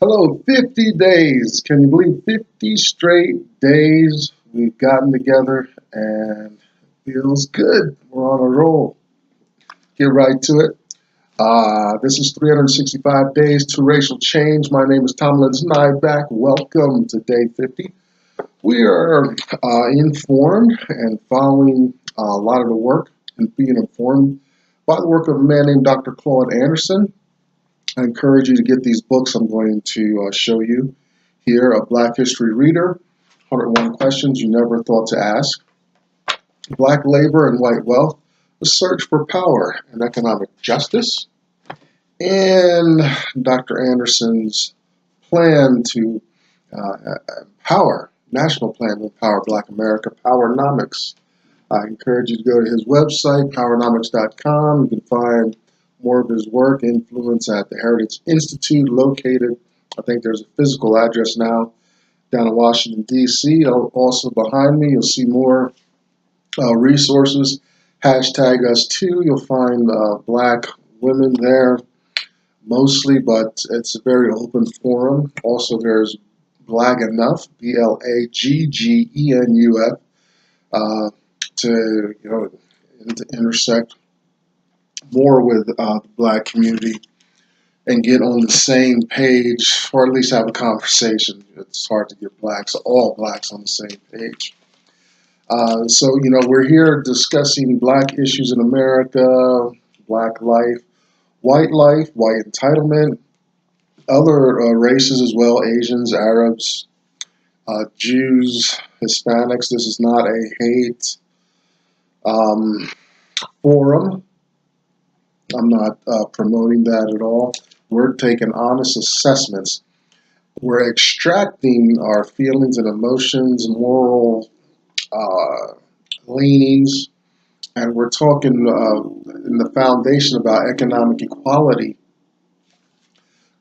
Hello, 50 days. Can you believe 50 straight days we've gotten together and it feels good. We're on a roll. Get right to it. This is 365 days to racial change. My name is Tom Nyback. Welcome to day 50. We are informed and following a lot of the work and being informed by the work of a man named Dr. Claude Anderson. I encourage you to get these books I'm going to show you here. A Black History Reader, 101 Questions You Never Thought to Ask, Black Labor and White Wealth, The Search for Power and Economic Justice, and Dr. Anderson's plan to national plan to empower Black America, Powernomics. I encourage you to go to his website, powernomics.com. You can find more of his work, influence at the Heritage Institute, located, I think there's a physical address now, down in Washington, D.C. Also behind me, you'll see more resources. Hashtag us too. You'll find Black women there mostly, but it's a very open forum. Also, there's Black Enough, BLAGGENUF, to intersect more with the Black community and get on the same page, or at least have a conversation. It's hard to get all blacks on the same page. So we're here discussing Black issues in America, Black life, white entitlement, other races as well, Asians, Arabs, Jews, Hispanics. This is not a hate forum. I'm not promoting that at all. We're taking honest assessments. We're extracting our feelings and emotions, moral leanings, and we're talking in the foundation about economic equality.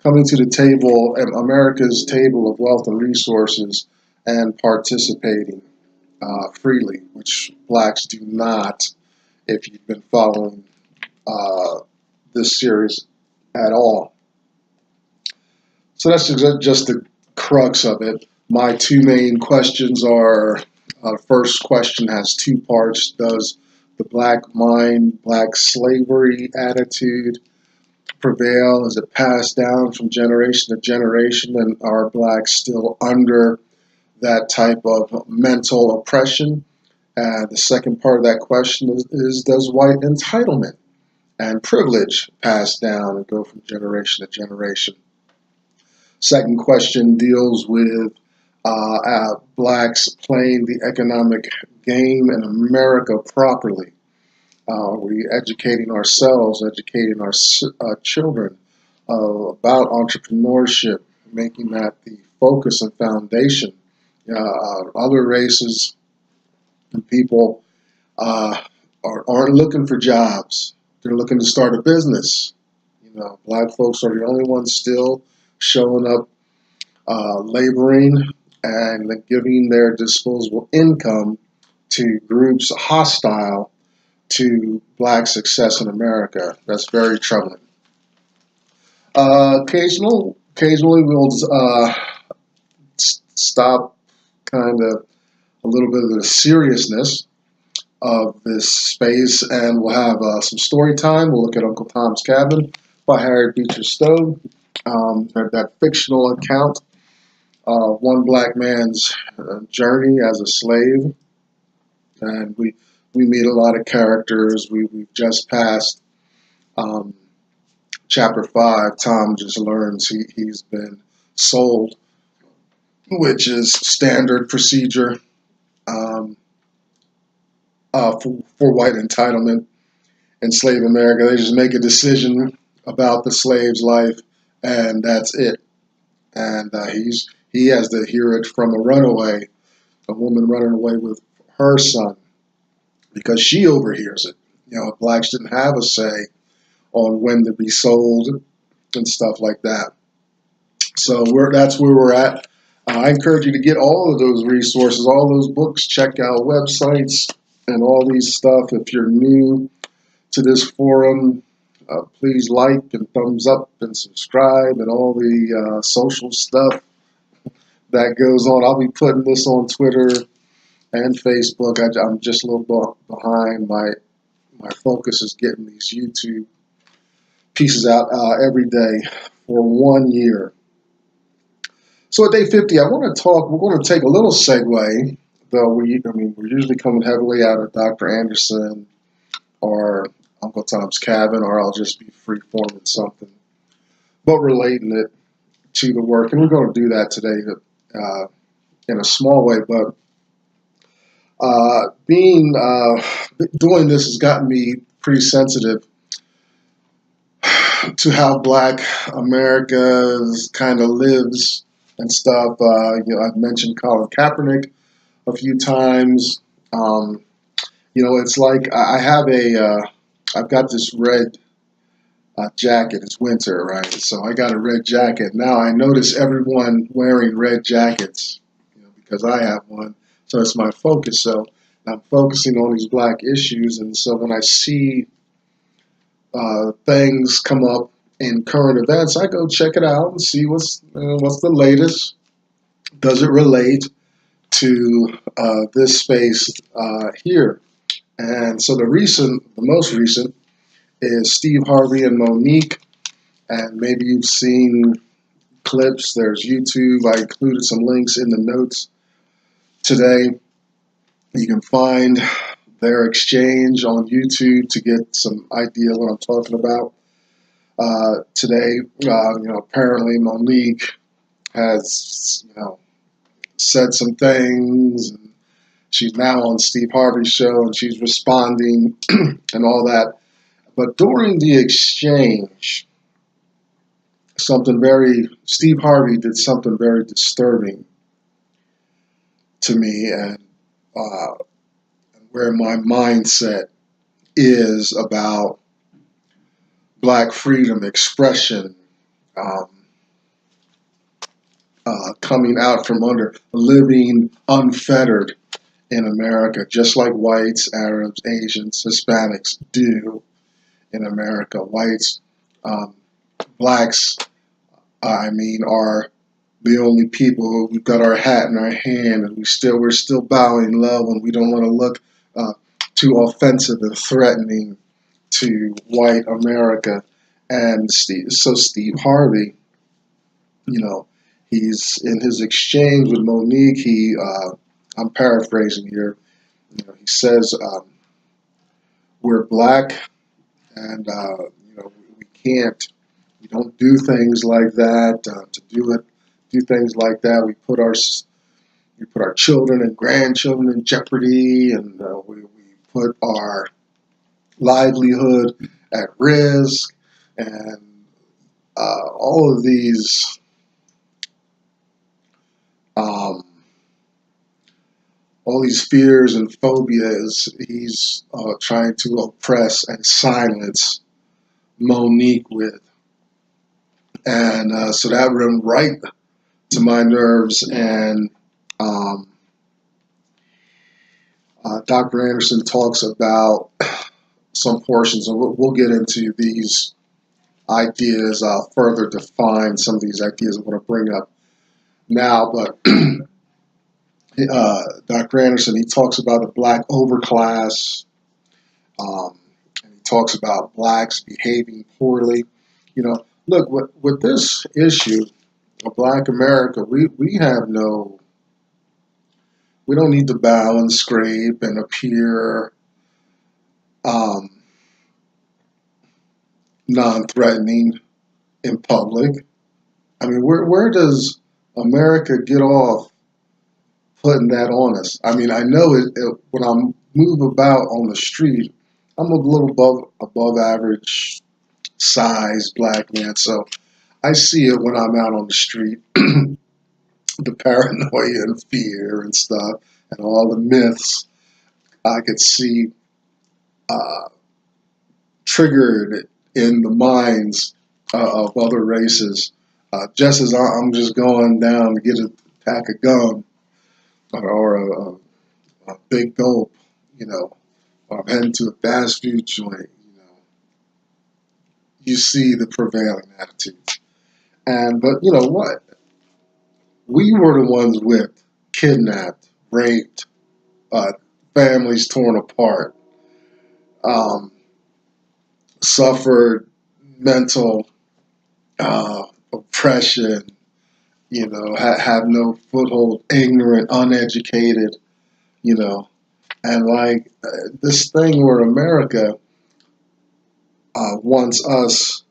Coming to the table, America's table of wealth and resources, and participating freely, which blacks do not, if you've been following this series at all. So that's just the crux of it. My two main questions are, first question has two parts. Does the Black mind, Black slavery attitude prevail? Is it passed down from generation to generation, and are blacks still under that type of mental oppression? The second part of that question is does white entitlement and privilege pass down and go from generation to generation? Second question deals with blacks playing the economic game in America properly. Are we educating ourselves, educating our children about entrepreneurship, making that the focus and foundation? Other races and people aren't looking for jobs. They're looking to start a business. Black folks are the only ones still showing up, laboring, and giving their disposable income to groups hostile to black success in America. That's very troubling. Occasionally we'll stop kind of a little bit of the seriousness of this space, and we'll have some story time. We'll look at Uncle Tom's Cabin by Harriet Beecher Stowe, that fictional account of one black man's journey as a slave, and we meet a lot of characters. We've just passed chapter 5. Tom just learns he's been sold, which is standard procedure for white entitlement in slave America. They just make a decision about the slave's life, and that's it. And he has to hear it from a runaway, a woman running away with her son, because she overhears it. Blacks didn't have a say on when to be sold and stuff like that. So that's where we're at. I encourage you to get all of those resources, all those books, check out websites and all these stuff. If you're new to this forum, Please like and thumbs up and subscribe and all the social stuff that goes on. I'll be putting this on Twitter and Facebook. I'm just a little behind. My focus is getting these YouTube pieces out every day for 1 year. So at day 50, I want to talk. We're going to take a little segue, though. We're usually coming heavily out of Dr. Anderson or Uncle Tom's Cabin, or I'll just be free forming something, but relating it to the work. And we're going to do that today in a small way. But doing this has gotten me pretty sensitive to how Black America kind of lives and stuff. I've mentioned Colin Kaepernick a few times. It's like I've got this red jacket. It's winter, right? So I got a red jacket. Now I notice everyone wearing red jackets, because I have one. So it's my focus. So I'm focusing on these Black issues. And so when I see things come up in current events, I go check it out and see what's the latest. Does it relate to this space here? And so the most recent is Steve Harvey and Monique, and maybe you've seen clips. There's YouTube. I included some links in the notes today. You can find their exchange on YouTube to get some idea what I'm talking about today. Apparently Monique has said some things. And she's now on Steve Harvey Show, and she's responding and all that. But during the exchange, Steve Harvey did something very disturbing to me, and where my mindset is about Black freedom, expression, coming out from under, living unfettered in America, just like whites, Arabs, Asians, Hispanics do in America. Whites, Blacks, are the only people. We've got our hat in our hand, and we're still bowing low, and we don't want to look too offensive and threatening to white America. And Steve Harvey, he's in his exchange with Monique. I'm paraphrasing here. He says, "We're Black, and we don't do things like that. Do things like that, we put our children and grandchildren in jeopardy, and we put our livelihood at risk, and all of these fears and phobias he's trying to oppress and silence Monique with." And so that run right to my nerves. And Dr. Anderson talks about some portions, and we'll get into these ideas. I'll further define some of these ideas I'm going to bring up now. But Dr. Anderson, he talks about the Black overclass, and he talks about Blacks behaving poorly. Look, with this issue of Black America, we don't need to bow and scrape and appear non-threatening in public. Where does America get off putting that on us? I know when I move about on the street, I'm a little above average size Black man, so I see it when I'm out on the street, the paranoia and fear and stuff, and all the myths I could see triggered in the minds of other races, just as I'm just going down to get a pack of gum or a big gulp, or I'm heading to a fast food joint, you see the prevailing attitudes. But you know what? We were the ones whipped, kidnapped, raped, families torn apart, um, suffered mental oppression, have no foothold, ignorant, uneducated, and like this thing where America wants us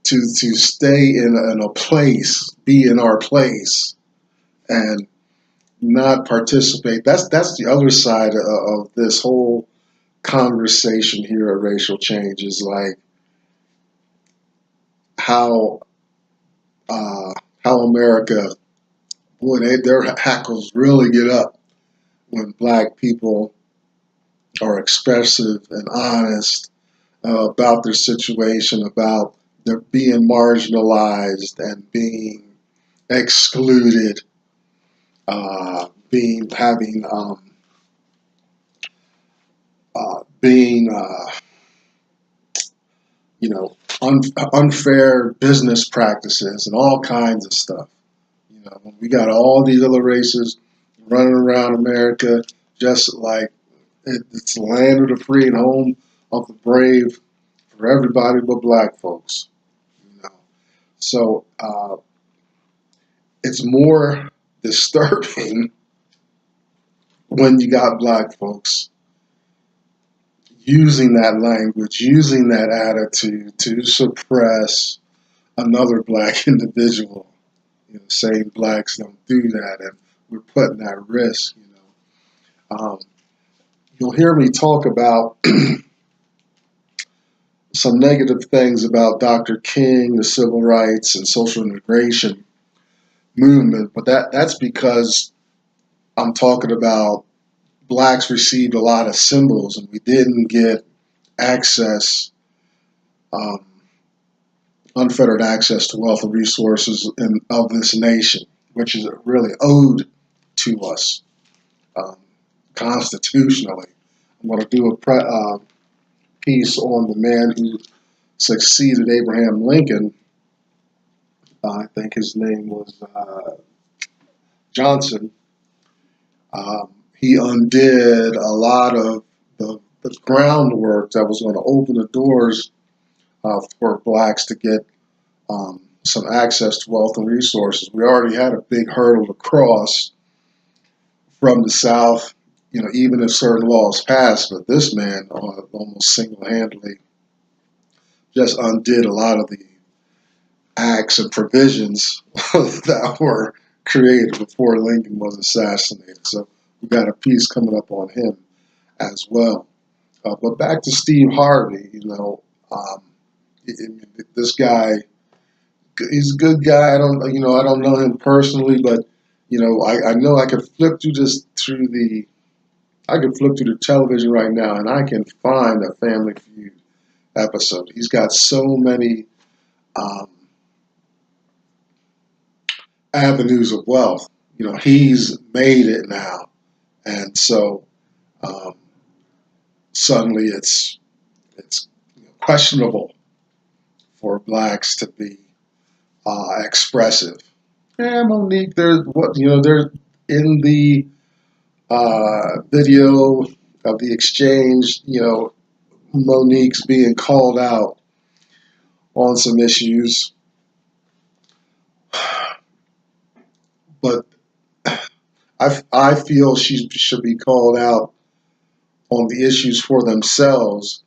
to stay in a place, be in our place, and not participate. That's the other side of this whole conversation here at Racial Change, is like how America, boy, their hackles really get up when black people are expressive and honest about their situation, about their being marginalized and being excluded, being unfair business practices and all kinds of stuff. When we got all these other races running around America, just like it's the land of the free and home of the brave for everybody but black folks. So it's more disturbing when you got black folks using that language, using that attitude to suppress another black individual, saying blacks don't do that, and we're putting at risk. You'll hear me talk about some negative things about Dr. King, the civil rights and social integration movement, but that's because I'm talking about blacks received a lot of symbols and we didn't get access, unfettered access to wealth and resources of this nation, which is really owed to us constitutionally. I'm going to do a piece on the man who succeeded Abraham Lincoln. I think his name was Johnson. He undid a lot of the groundwork that was going to open the doors for blacks to get some access to wealth and resources. We already had a big hurdle to cross from the South, even if certain laws passed, but this man almost single-handedly just undid a lot of the acts and provisions that were created before Lincoln was assassinated. So we got a piece coming up on him as well. But back to Steve Harvey, this guy, he's a good guy. I don't know him personally, but I know I could flip through the television right now, and I can find a Family Feud episode. He's got so many avenues of wealth. He's made it now, and so suddenly it's questionable for blacks to be expressive. And Monique, they're in the video of the exchange. Monique's being called out on some issues, but I feel she should be called out on the issues for themselves,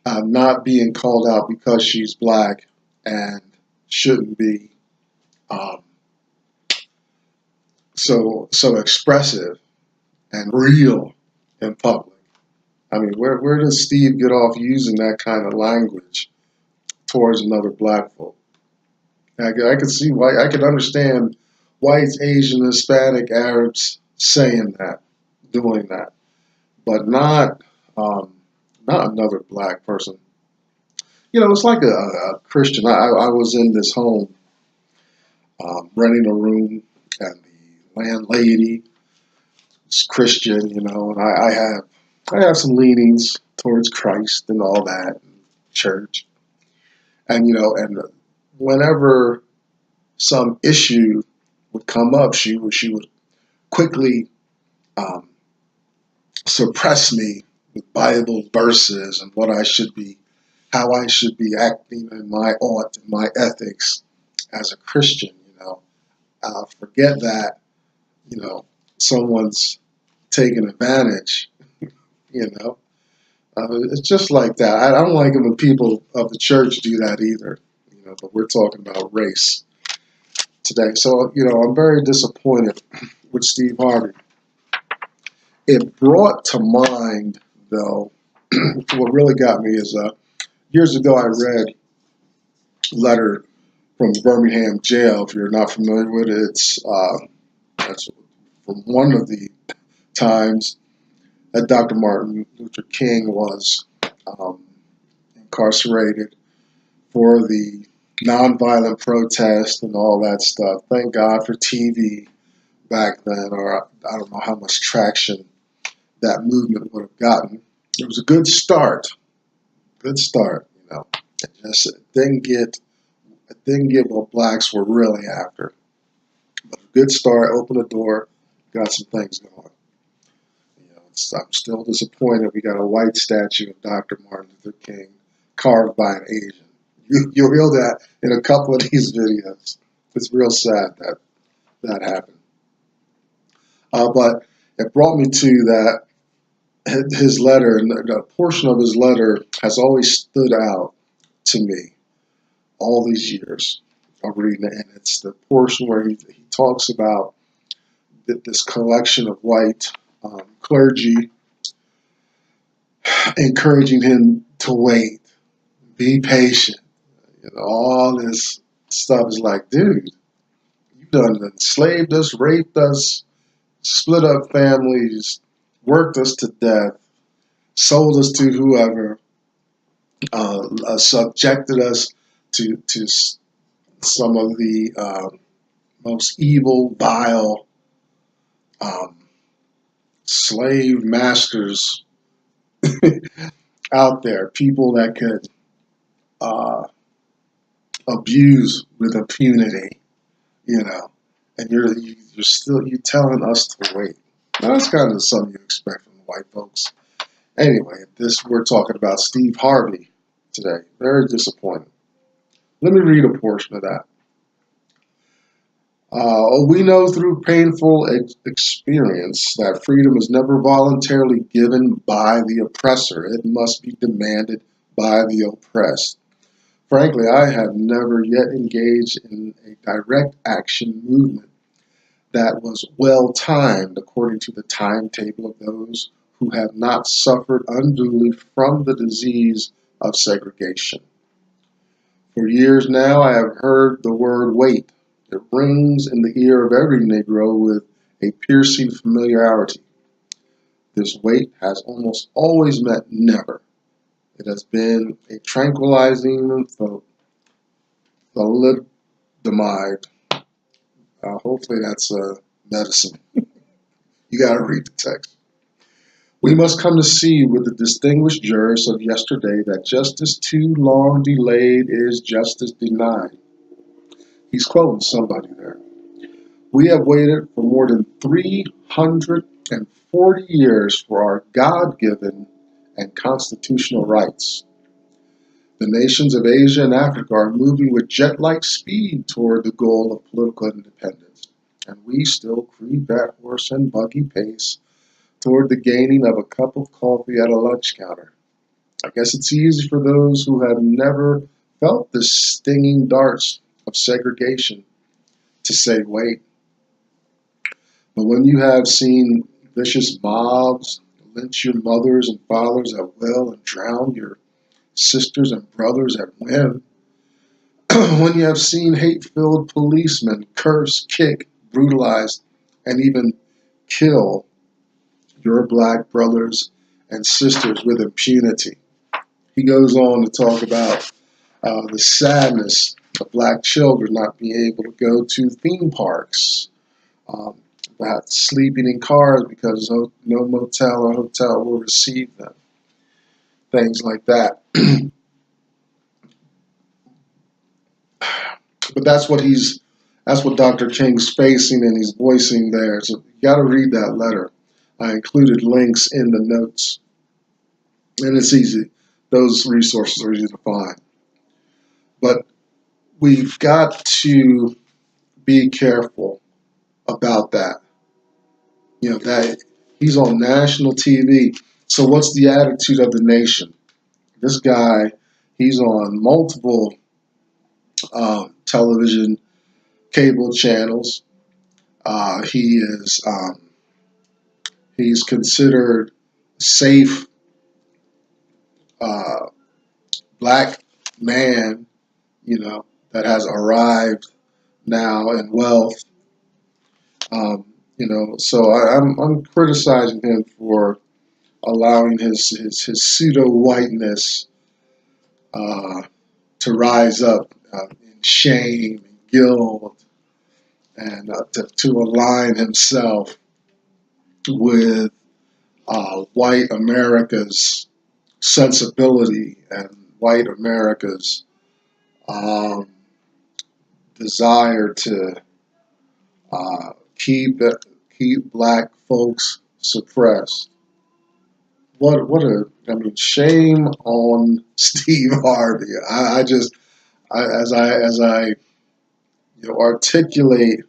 not being called out because she's black and shouldn't be so expressive and real in public. I mean, where does Steve get off using that kind of language towards another black folk? I could see why. I could understand whites, Asian, Hispanic, Arabs saying that, doing that, but not another black person. It's like a Christian. I was in this home renting a room, and the landlady is Christian, and I have some leanings towards Christ and all that. church. And, and whenever some issue would come up, she would quickly um, suppress me with Bible verses and how I should be acting in my ought and my ethics as a Christian. Forget that, someone's taking advantage, you know. It's just like that. I don't like it when people of the church do that either, but we're talking about race today. So, I'm very disappointed with Steve Harvey. It brought to mind, though, what really got me is years ago I read a letter from the Birmingham Jail. If you're not familiar with it, that's from one of the times that Dr. Martin Luther King was incarcerated for the nonviolent protest and all that stuff. Thank God for TV back then, or I don't know how much traction that movement would have gotten. It was a good start. Good start, It didn't get what blacks were really after. But a good start, opened the door, got some things going. I'm still disappointed we got a white statue of Dr. Martin Luther King carved by an Asian. You'll hear that in a couple of these videos. It's real sad that happened. But it brought me to that his letter, and a portion of his letter has always stood out to me all these years of reading it. And it's the portion where he talks about this collection of white clergy encouraging him to wait, be patient. All this stuff is like, dude, you've done enslaved us, raped us, split up families, worked us to death, sold us to whoever, subjected us to some of the most evil, vile slave masters out there, people that could abuse with impunity, and you're telling us to wait. Now, that's kind of something you expect from the white folks. Anyway, we're talking about Steve Harvey today. Very disappointing. Let me read a portion of that. We know through painful experience that freedom is never voluntarily given by the oppressor. It must be demanded by the oppressed. Frankly, I have never yet engaged in a direct action movement that was well-timed according to the timetable of those who have not suffered unduly from the disease of segregation. For years now, I have heard the word wait. It rings in the ear of every Negro with a piercing familiarity. This wait has almost always meant never. It has been a tranquilizing thalidomide. Hopefully that's medicine. You got to read the text. We must come to see with the distinguished jurists of yesterday that justice too long delayed is justice denied. He's quoting somebody there. We have waited for more than 340 years for our God-given and constitutional rights. The nations of Asia and Africa are moving with jet-like speed toward the goal of political independence, and we still creep at horse and buggy pace toward the gaining of a cup of coffee at a lunch counter. I guess it's easy for those who have never felt the stinging darts of segregation to say, wait. But when you have seen vicious mobs lynch your mothers and fathers at will and drown your sisters and brothers at whim, when you have seen hate-filled policemen curse, kick, brutalize, and even kill your black brothers and sisters with impunity. He goes on to talk about the sadness of black children not being able to go to theme parks, about sleeping in cars because no motel or hotel will receive them, things like that. but that's what Dr. King's facing and he's voicing there. So you got to read that letter. I included links in the notes, and it's easy. Those resources are easy to find. But we've got to be careful about that. That he's on national TV. So what's the attitude of the nation? This guy, he's on multiple television, cable channels. He's considered safe uh, black man, that has arrived now in wealth. So I'm criticizing him for allowing his pseudo whiteness to rise up in shame and guilt, and to align himself with white America's sensibility and white America's um, desire to keep black folks suppressed. Shame on Steve Harvey. As I articulate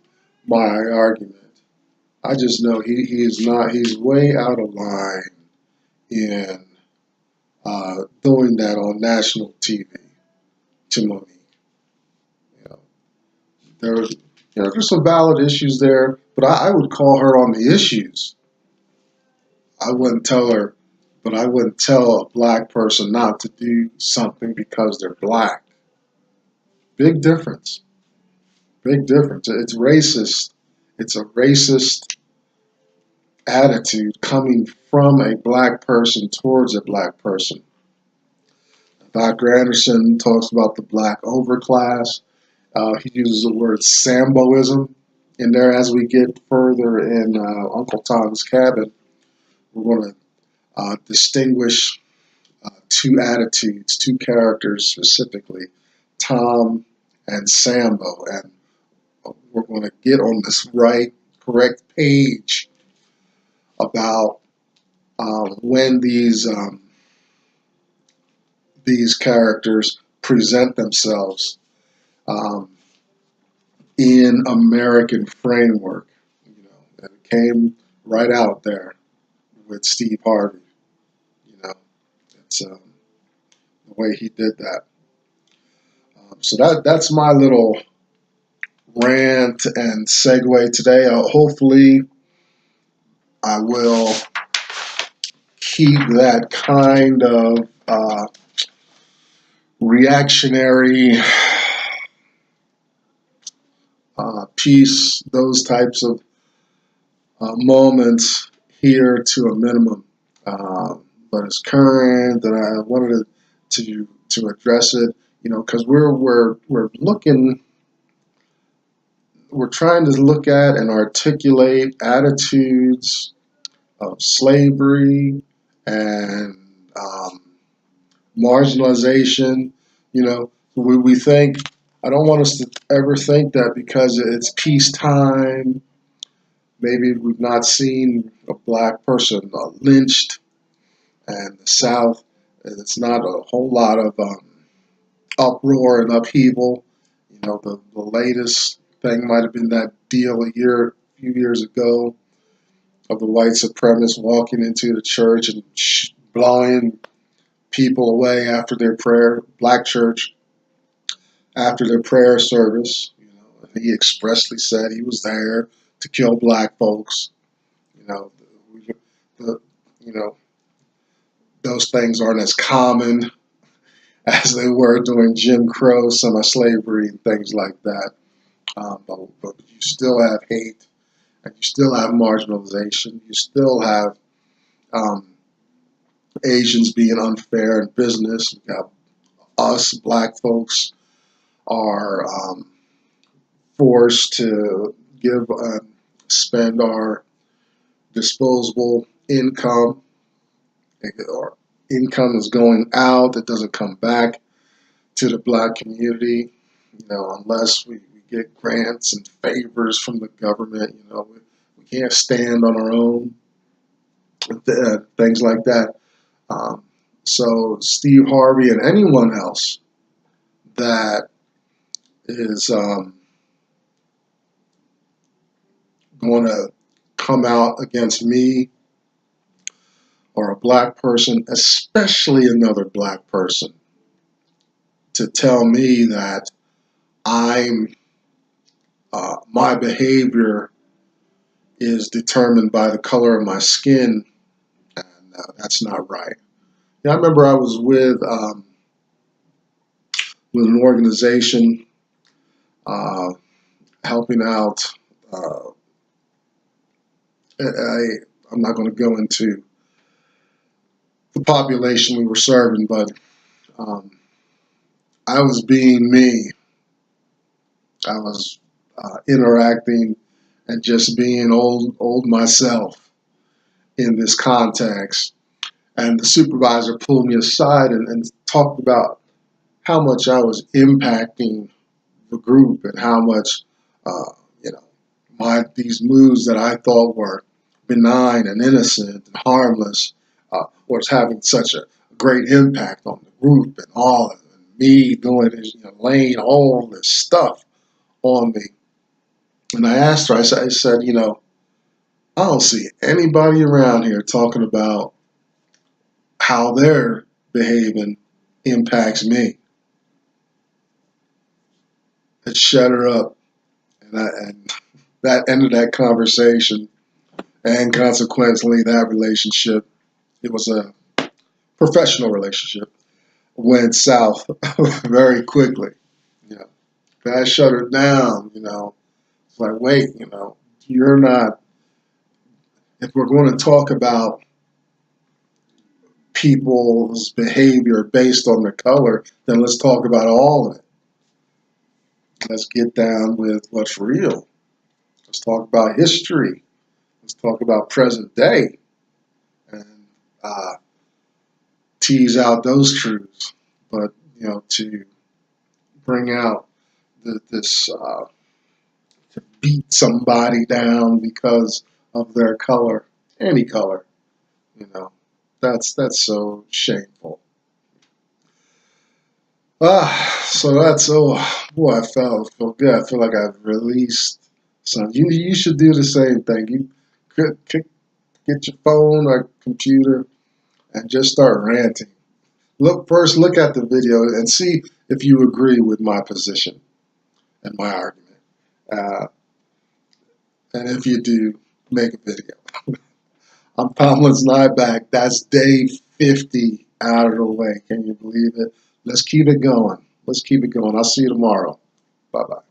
my argument, I just know he is not. He's way out of line in doing that on national TV to Monique. You know, there's some valid issues there, but I would call her on the issues. I wouldn't tell her, but I wouldn't tell a black person not to do something because they're black. Big difference. Big difference. It's racist. It's a racist attitude coming from a black person towards a black person. Dr. Anderson talks about the black overclass. He uses the word Samboism in there. As we get further in Uncle Tom's Cabin, we're going to distinguish two attitudes, two characters specifically, Tom and Sambo. And we're going to get on this correct page about when these characters present themselves in American framework. And it came right out there with Steve Harvey. It's the way he did that. So that's my little rant and segue today. Hopefully, I will keep that kind of reactionary piece, those types of moments here to a minimum. But it's current, and I wanted to address it, because we're looking. We're trying to look at and articulate attitudes of slavery and marginalization. We think, I don't want us to ever think that because it's peacetime, maybe we've not seen a black person lynched, and the South, it's not a whole lot of uproar and upheaval. The latest thing might have been that deal a few years ago of the white supremacists walking into the church and blowing people away after their prayer, black church, after their prayer service. And he expressly said he was there to kill black folks. Those things aren't as common as they were during Jim Crow, semi-slavery, and things like that. But you still have hate, and you still have marginalization. You still have Asians being unfair in business. You have us, black folks, are forced to spend our disposable income. Our income is going out. It doesn't come back to the black community. unless we get grants and favors from the government, we can't stand on our own, things like that. So Steve Harvey and anyone else that is going to come out against me or a black person, especially another black person, to tell me that my behavior is determined by the color of my skin, and that's not right. I remember I was with an organization helping out. I'm not going to go into the population we were serving, but I was being me. I was interacting and just being old myself in this context. And the supervisor pulled me aside and talked about how much I was impacting the group and how much, these moves that I thought were benign and innocent and harmless was having such a great impact on the group and all of it. Me doing this, laying all this stuff on me. And I asked her, I said, I don't see anybody around here talking about how their behaving impacts me. It shut her up, and that ended that conversation, and consequently, that relationship, it was a professional relationship, went south very quickly. That shut her down. It's like, wait, you're not. If we're going to talk about people's behavior based on their color, then let's talk about all of it. Let's get down with what's real. Let's talk about history. Let's talk about present day and tease out those truths. But, to bring out this, to beat somebody down because of their color, any color, that's so shameful. So that's, boy, I feel good. I feel like I've released some. You should do the same thing. You could get your phone or computer and just start ranting. Look at the video and see if you agree with my position and my argument. And if you do, make a video. I'm Tomlin's Nyback. That's day 50 out of the way. Can you believe it? Let's keep it going. I'll see you tomorrow. Bye-bye.